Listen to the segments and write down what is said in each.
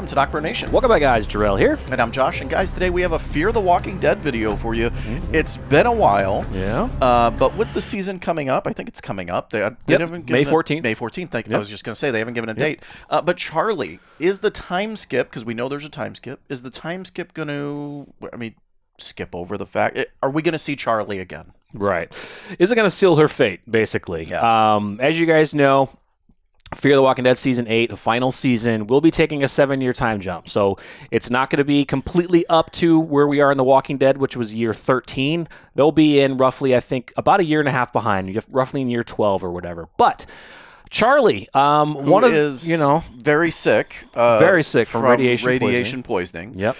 welcome to NocBro Nation. Welcome back, guys. Jarrell here. And I'm Josh. And guys, today we have a Fear the Walking Dead video for you. It's been a while. Yeah. But with the season coming up, I think it's coming up. They haven't May 14th. May 14th. I was just going to say, they haven't given a date. But Charlie, is the time skip, because we know there's a time skip, is the time skip going to, skip over the fact, are we going to see Charlie again? Right. Is it going to seal her fate, basically? Yeah. As you guys know, Fear the Walking Dead Season 8, the final season, will be taking a 7-year time jump. So it's not going to be completely up to where we are in The Walking Dead, which was year 13. They'll be in roughly, I think, about a year and a half behind, roughly in year 12 or whatever. But Charlie, very sick. Very sick from radiation poisoning. Yep.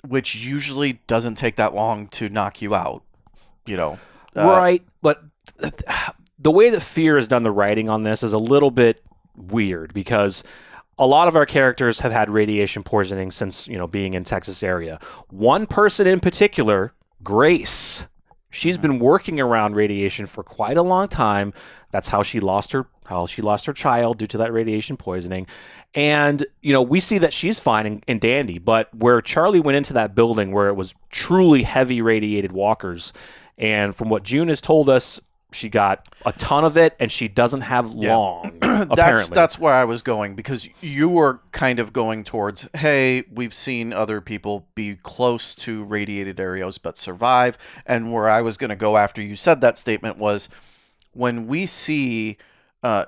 Which usually doesn't take that long to knock you out, right, but the way that Fear has done the writing on this is a little bit weird because a lot of our characters have had radiation poisoning since, being in Texas area. One person in particular, Grace, she's been working around radiation for quite a long time. That's how she lost her child due to that radiation poisoning. And, we see that she's fine and dandy, but where Charlie went into that building where it was truly heavy radiated walkers, and from what June has told us, she got a ton of it, and she doesn't have long, apparently. That's where I was going, because you were kind of going towards, hey, we've seen other people be close to radiated areas but survive. And where I was going to go after you said that statement was, when we see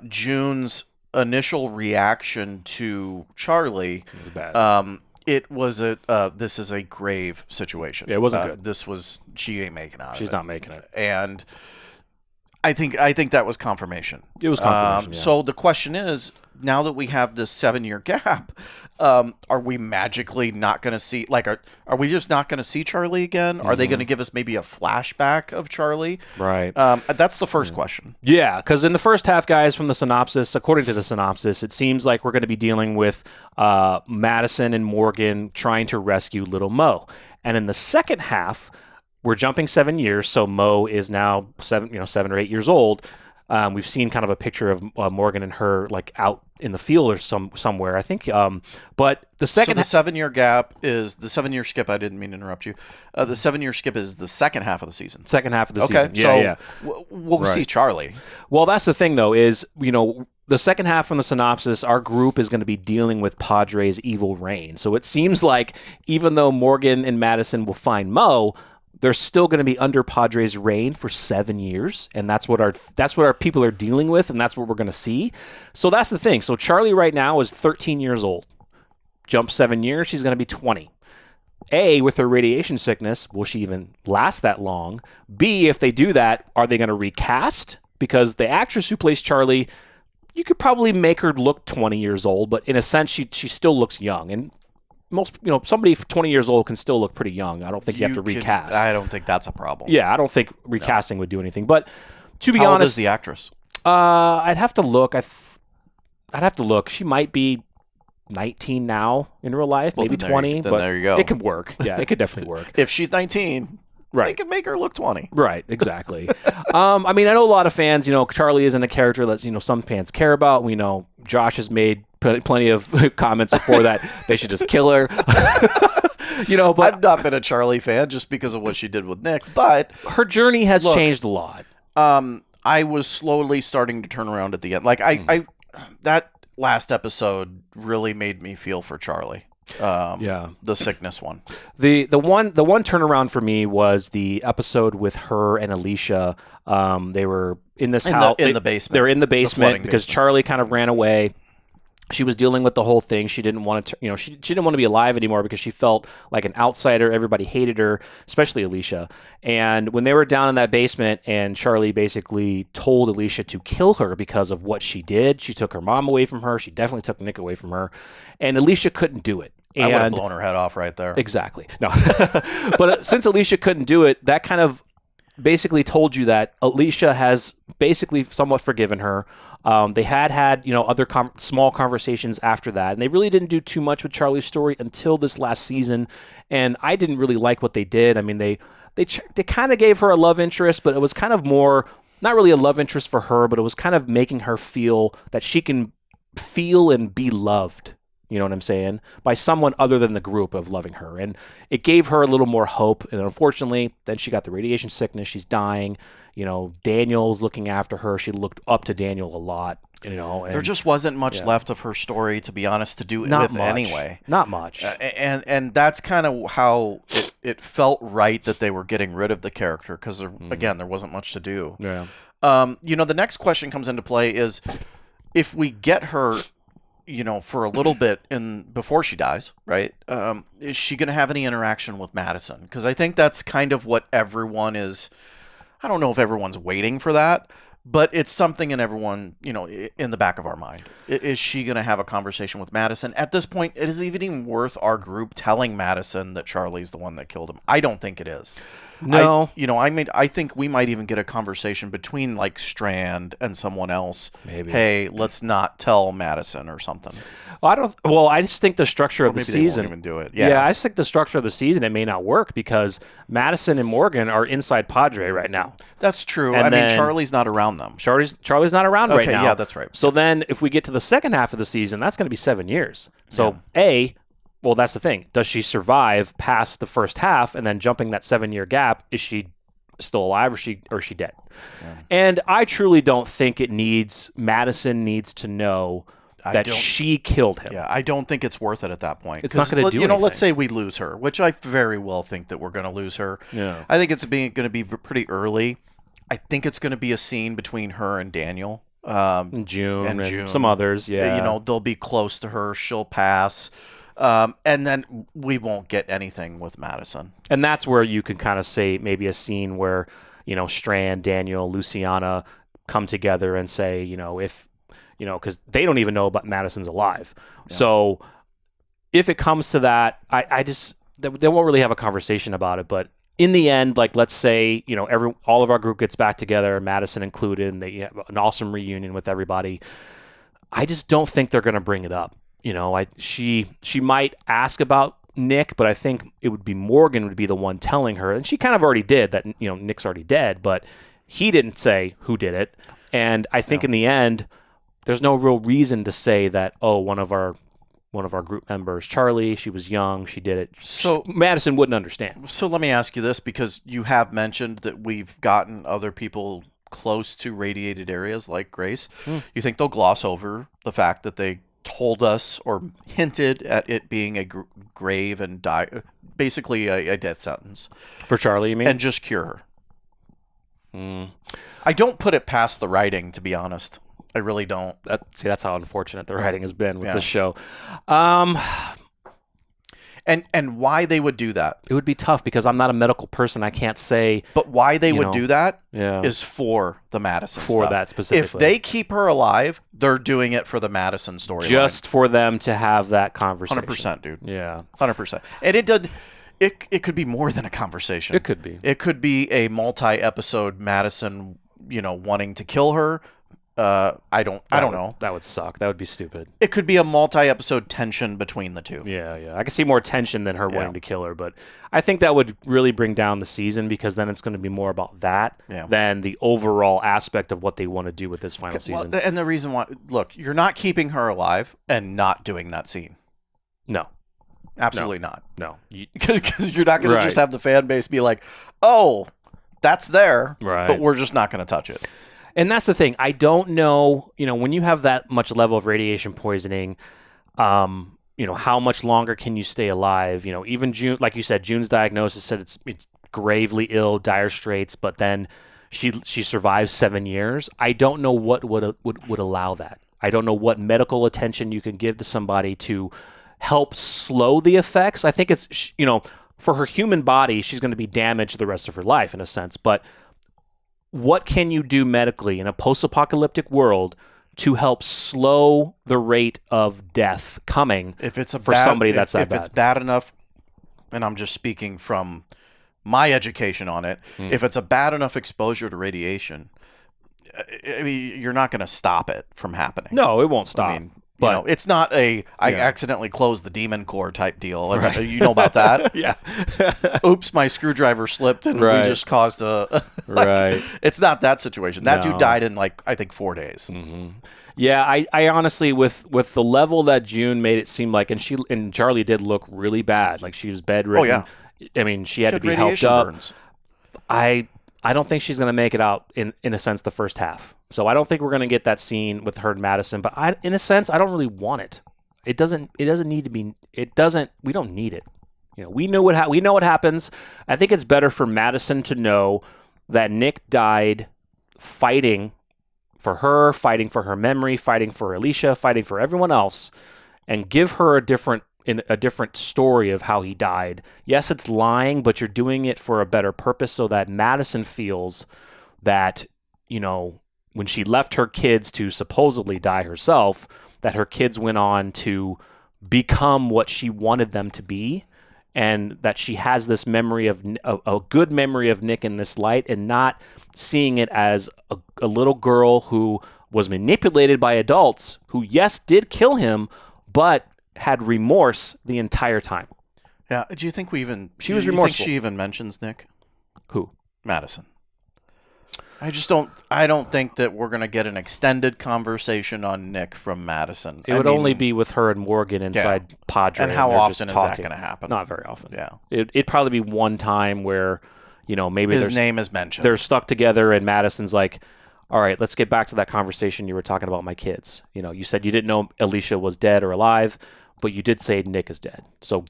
June's initial reaction to Charlie, it was this is a grave situation. Yeah, it wasn't good. She ain't making it. She's not making it. And I think that was confirmation. It was confirmation. So the question is, now that we have this 7-year gap, are we magically not going to see, are we just not going to see Charlie again? Are they going to give us maybe a flashback of Charlie? Right. That's the first question. Yeah, because in the first half, guys, from the synopsis, according to the synopsis, it seems like we're going to be dealing with Madison and Morgan trying to rescue little Mo. And in the second half, we're jumping 7 years, so Mo is now 7 or 8 years old. We've seen kind of a picture of Morgan and her out in the field or somewhere, I think. But the second, so the 7-year gap is the 7-year skip. I didn't mean to interrupt you. The 7-year skip is the second half of the season. Second half of the season. Okay, so we'll see Charlie. Well, that's the thing, though, is the second half from the synopsis, our group is going to be dealing with Padre's evil reign. So it seems like even though Morgan and Madison will find Mo, they're still going to be under Padre's reign for 7 years, and that's what our people are dealing with, and that's what we're going to see. So that's the thing. So Charlie right now is 13 years old. Jump 7 years, she's going to be 20. A, with her radiation sickness, will she even last that long? B, if they do that, are they going to recast? Because the actress who plays Charlie, you could probably make her look 20 years old, but in a sense, she still looks young. And most, somebody 20 years old can still look pretty young. I don't think you have to recast. I don't think that's a problem. Yeah, I don't think recasting would do anything. But to be honest, how old is the actress? I'd have to look. I'd have to look. She might be 19 now in real life, maybe 20. Then but there you go. It could work. Yeah, it could definitely work. If she's 19, they could make her look 20. Right, exactly. I know a lot of fans, Charlie isn't a character that, some fans care about. We know Josh has made plenty of comments before that they should just kill her. But I've not been a Charlie fan just because of what she did with Nick, but her journey has changed a lot. I was slowly starting to turn around at the end. I that last episode really made me feel for Charlie. The sickness one. The one turnaround for me was the episode with her and Alicia. They were in this house in the basement. They're in the basement because Charlie kind of ran away. She was dealing with the whole thing. She didn't want to, she didn't want to be alive anymore because she felt like an outsider. Everybody hated her, especially Alicia. And when they were down in that basement and Charlie basically told Alicia to kill her because of what she did, she took her mom away from her. She definitely took Nick away from her. And Alicia couldn't do it. I would have blown her head off right there. Exactly. No. But since Alicia couldn't do it, that kind of basically told you that Alicia has basically somewhat forgiven her. They had other small conversations after that, and they really didn't do too much with Charlie's story until this last season. And I didn't really like what they did. I mean, they kind of gave her a love interest, but it was kind of more not really a love interest for her, but it was kind of making her feel that she can feel and be loved You know what I'm saying? By someone other than the group of loving her. And it gave her a little more hope. And unfortunately, then she got the radiation sickness. She's dying. Daniel's looking after her. She looked up to Daniel a lot. And there just wasn't much left of her story, to be honest, to do it not with much. anyway. Not much. And that's kind of how it felt right that they were getting rid of the character, because, again, there wasn't much to do. Yeah. The next question comes into play is, if we get her, for a little bit before she dies, right? Is she going to have any interaction with Madison? Because I think that's kind of what everyone is. I don't know if everyone's waiting for that, but it's something in everyone, in the back of our mind. Is she going to have a conversation with Madison? At this point, is it even worth our group telling Madison that Charlie's the one that killed him? I don't think it is. No. I think we might even get a conversation between, like, Strand and someone else. Maybe. Hey, let's not tell Madison or something. I just think the structure of the season. Maybe they won't even do it. Yeah. I just think the structure of the season, it may not work because Madison and Morgan are inside Padre right now. That's true. And I mean, Charlie's not around them. Charlie's not around right now. Okay, yeah, that's right. So then if we get to the second half of the season, that's going to be 7 years. So that's the thing. Does she survive past the first half, and then jumping that 7-year gap, is she still alive or is she dead? Yeah. And I truly don't think Madison needs to know that she killed him. Yeah, I don't think it's worth it at that point. It's not going to do anything. Let's say we lose her, which I very well think that we're going to lose her. Yeah. I think it's going to be pretty early. I think it's going to be a scene between her and Daniel. And June. Some others, yeah. They'll be close to her. She'll pass. And then we won't get anything with Madison. And that's where you can kind of say maybe a scene where, Strand, Daniel, Luciana come together and say, because they don't even know about Madison's alive. Yeah. So if it comes to that, they won't really have a conversation about it. But in the end, like, let's say, all of our group gets back together, Madison included, and they have an awesome reunion with everybody. I just don't think they're going to bring it up. She might ask about Nick, but I think it would be Morgan would be the one telling her, and she kind of already did that. Nick's already dead, but he didn't say who did it. And I think in the end, there's no real reason to say that, one of our group members, Charlie, she was young, she did it. So Madison wouldn't understand. So let me ask you this, because you have mentioned that we've gotten other people close to radiated areas like Grace. You think they'll gloss over the fact that they told us or hinted at it being a grave and basically a death sentence for Charlie, you mean, and just cure her? I don't put it past the writing, to be honest. I really don't. That's how unfortunate the writing has been with this show. And why they would do that? It would be tough because I'm not a medical person. I can't say. But why they would do that is for the Madison stuff. For that specifically. If they keep her alive, they're doing it for the Madison storyline. Just for them to have that conversation. 100%, dude. Yeah. 100%. And it did. It could be more than a conversation. It could be. It could be a multi-episode Madison, wanting to kill her. I don't know. That would suck. That would be stupid. It could be a multi-episode tension between the two. Yeah. I could see more tension than her wanting to kill her, but I think that would really bring down the season because then it's going to be more about that than the overall aspect of what they want to do with this final season. Well, and the reason why, look, you're not keeping her alive and not doing that scene. No. Absolutely not. No. Because you're not going to just have the fan base be like, oh, that's there, but we're just not going to touch it. And that's the thing. I don't know, when you have that much level of radiation poisoning, how much longer can you stay alive? Even June, like you said, June's diagnosis said it's gravely ill, dire straits, but then she survives 7 years. I don't know what would allow that. I don't know what medical attention you can give to somebody to help slow the effects. I think it's, for her human body, she's going to be damaged the rest of her life in a sense, but what can you do medically in a post-apocalyptic world to help slow the rate of death coming somebody that's that bad? If it's bad enough, and I'm just speaking from my education on it, if it's a bad enough exposure to radiation, I mean, you're not going to stop it from happening. No, it won't stop. I mean, You know, it's not I accidentally closed the demon core type deal. Right. You know about that? Yeah. Oops, my screwdriver slipped and we just caused a... Right. It's not that situation. That dude died in, like, I think 4 days. Mm-hmm. Yeah, I honestly, with the level that June made it seem like, and Charlie did look really bad. Like, she was bedridden. Oh, yeah. I mean, she had to be helped up. Burns. I don't think she's going to make it out in a sense the first half. So I don't think we're going to get that scene with her and Madison. But in a sense, I don't really want it. It doesn't need to be. It doesn't. We don't need it. You know, we know what happens. I think it's better for Madison to know that Nick died fighting for her memory, fighting for Alicia, fighting for everyone else, and give her a different story of how he died. Yes, it's lying, but you're doing it for a better purpose so that Madison feels that, you know, when she left her kids to supposedly die herself, that her kids went on to become what she wanted them to be, and that she has this memory of a good memory of Nick in this light, and not seeing it as a little girl who was manipulated by adults who, yes, did kill him, but had remorse the entire time. Yeah. Do you think she was remorseful? Think she even mentions Nick? Who? Madison. I don't think that we're going to get an extended conversation on Nick from Madison. It would only be with her and Morgan inside Padre. And how often is that going to happen? Not very often. Yeah. It'd probably be one time where, you know, maybe his name is mentioned. They're stuck together and Madison's like, all right, let's get back to that conversation you were talking about my kids. You know, you said you didn't know Alicia was dead or alive, but you did say Nick is dead. So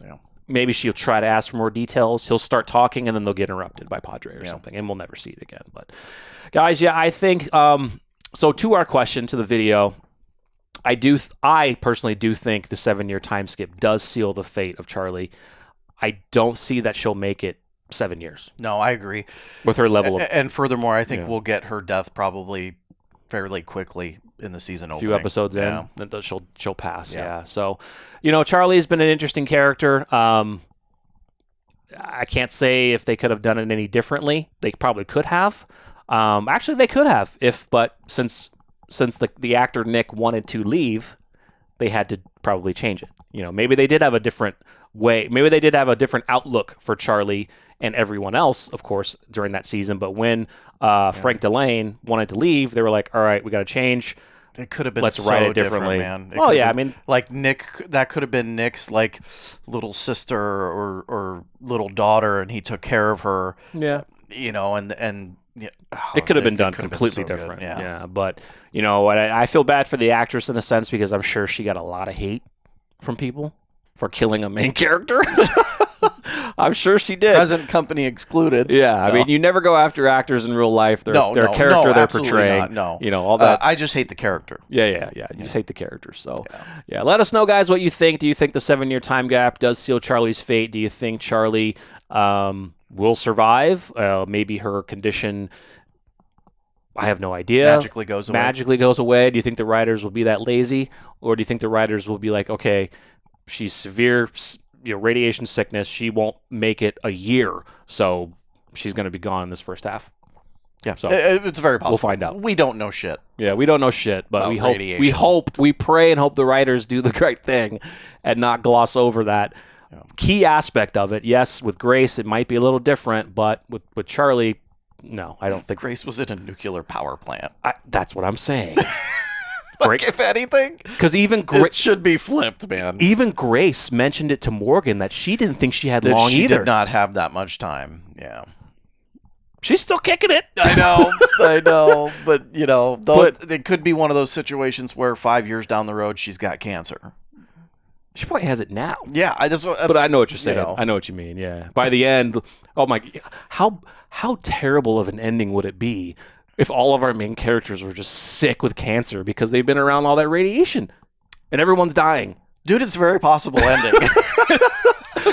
maybe she'll try to ask for more details. He'll start talking, and then they'll get interrupted by Padre or something, and we'll never see it again. But, guys, I think so to our question, to the video, I personally do think the 7-year time skip does seal the fate of Charlie. I don't see that she'll make it 7 years. No, I agree. With her level of... And furthermore, I think we'll get her death probably fairly quickly in the season opening. A few episodes in, then she'll pass. Yeah. So, you know, Charlie's been an interesting character. I can't say if they could have done it any differently. They probably could have. Actually, they could have, but since the actor Nick wanted to leave, they had to probably change it. You know, maybe they did have a different way. Maybe they did have a different outlook for Charlie and everyone else, of course, during that season. But when Frank Delane wanted to leave, they were like, all right, we got to change. It could have been Let's write it differently, man. I mean, like Nick, that could have been Nick's like little sister or little daughter, and he took care of her. Yeah, you know, and it could have been done completely different. Yeah, but you know, I feel bad for the actress in a sense because I'm sure she got a lot of hate from people for killing a main character. I'm sure she did. Present company excluded. Yeah, I mean, you never go after actors in real life. Their character they're portraying. Not, no, you know all that. I just hate the character. Yeah. You just hate the character. So, let us know, guys, what you think. Do you think the 7-year time gap does seal Charlie's fate? Do you think Charlie will survive? Maybe her condition, I have no idea. Magically goes away. Do you think the writers will be that lazy, or do you think the writers will be like, okay, she's severe, radiation sickness. She won't make it a year, so she's going to be gone in this first half. Yeah, so it's very possible. We'll find out. We don't know shit. Yeah, we don't know shit, but we pray and hope the writers do the right thing and not gloss over that key aspect of it. Yes, with Grace, it might be a little different, but with Charlie, no, I don't think. Grace was in a nuclear power plant. That's what I'm saying. Like, if anything, because it should be flipped, man. Even Grace mentioned it to Morgan that she didn't think she had long either. She did not have that much time. Yeah, she's still kicking it. I know, but it could be one of those situations where 5 years down the road she's got cancer. She probably has it now. Yeah, but I know what you're saying. I know what you mean. Yeah, by the end, oh my, how terrible of an ending would it be if all of our main characters were just sick with cancer because they've been around all that radiation and everyone's dying? Dude, it's a very possible ending.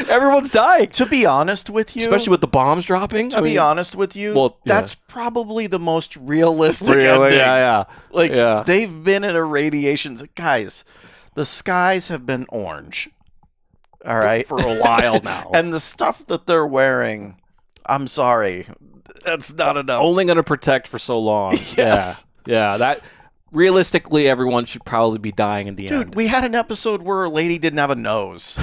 Everyone's dying. To be honest with you. Especially with the bombs dropping. To be honest with you, that's probably the most realistic ending. Yeah. They've been in a radiation... Guys, the skies have been orange. All right? For a while now. And the stuff that they're wearing, I'm sorry... That's not enough. Only going to protect for so long. Yes. Yeah. realistically, everyone should probably be dying in the end. Dude, we had an episode where a lady didn't have a nose.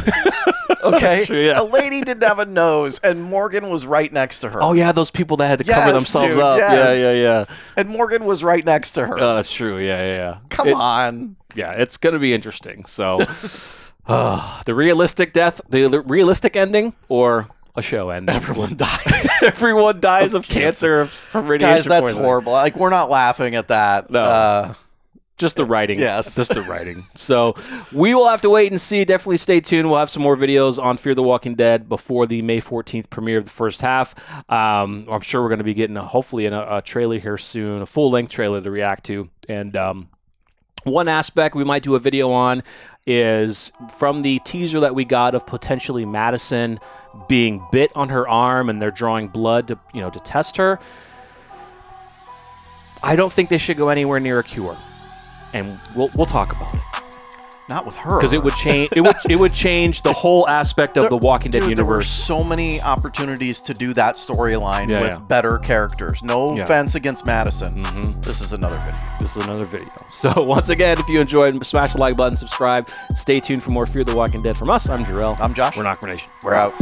Okay? That's true, yeah. A lady didn't have a nose, and Morgan was right next to her. Oh, yeah, those people that had to cover themselves dude, up. yes. Yeah. And Morgan was right next to her. Oh, that's true. Yeah. Come on. Yeah, it's going to be interesting. So, the realistic death, the realistic ending, or a show ending? Everyone dies. Everyone dies of cancer from radiation Guys, that's poisoning. horrible. Like, we're not laughing at that. No. Just the writing. Yes. Just the writing. So we will have to wait and see. Definitely stay tuned. We'll have some more videos on Fear the Walking Dead before the May 14th premiere of the first half. I'm sure we're going to be getting, hopefully, a trailer here soon, a full-length trailer to react to. And one aspect we might do a video on is from the teaser that we got of potentially Madison being bit on her arm and they're drawing blood to test her. I don't think they should go anywhere near a cure. And we'll talk about it. Not with her, because it would change. It would change the whole aspect of the Walking Dead There were universe. so many opportunities to do that storyline with better characters. No offense against Madison. This is another video. So once again, if you enjoyed, smash the like button, subscribe. Stay tuned for more Fear the Walking Dead from us. I'm Jarrell. I'm Josh. We're NocBro Nation. We're out.